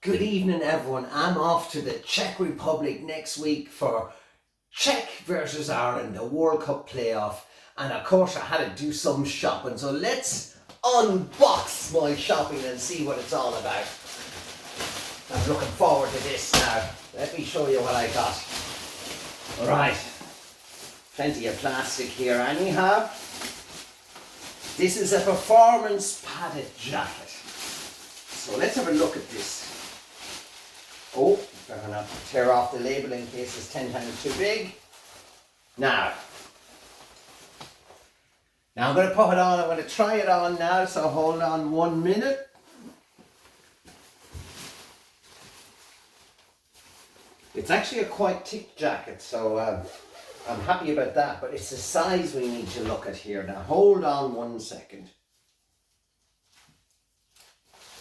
Good evening everyone. I'm off to the Czech Republic next week for Czech versus Ireland, the World Cup playoff. And of course I had to do some shopping. So let's unbox my shopping and see what it's all about. I'm looking forward to this now. Let me show you what I got. Alright. Plenty of plastic here anyhow. This is a performance padded jacket. So let's have a look at this. Oh, I'm going to tear off the label in case it's 10 times too big. Now I'm going to put it on. I'm going to try it on now, so hold on 1 minute. It's actually a quite thick jacket, so I'm happy about that, but it's the size we need to look at here. Now hold on 1 second.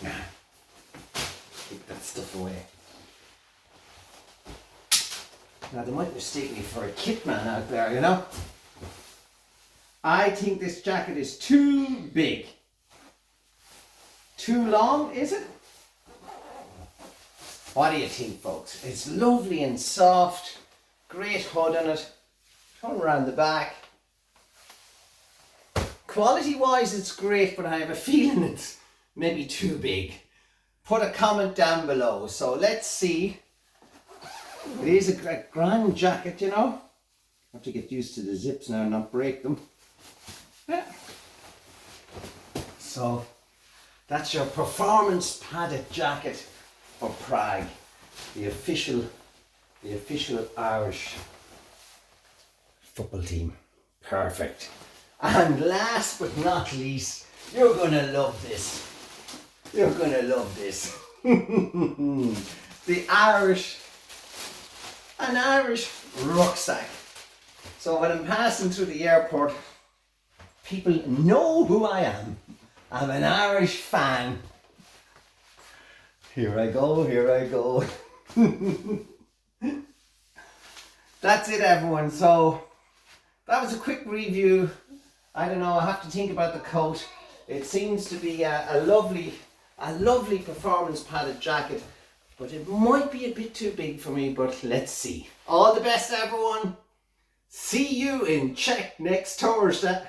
Now, take that stuff away. Now they might mistake me for a kit man out there, you know. I think this jacket is too big. Too long, is it? What do you think, folks? It's lovely and soft. Great hood on it. Turn around the back. Quality wise it's great, but I have a feeling it's maybe too big. Put a comment down below. So let's see. It is a grand jacket, you know. I have to get used to the zips now and not break them. Yeah. So that's your performance padded jacket for Prague, the official Irish football team. Perfect. And last but not least, you're gonna love this. You're gonna love this. An Irish rucksack. So when I'm passing through the airport, people know who I am. I'm an Irish fan. Here I go, here I go. That's it everyone. So that was a quick review. I don't know, I have to think about the coat. It seems to be a lovely performance padded jacket, but it might be a bit too big for me, but let's see. All the best everyone. See you in Czech next Thursday.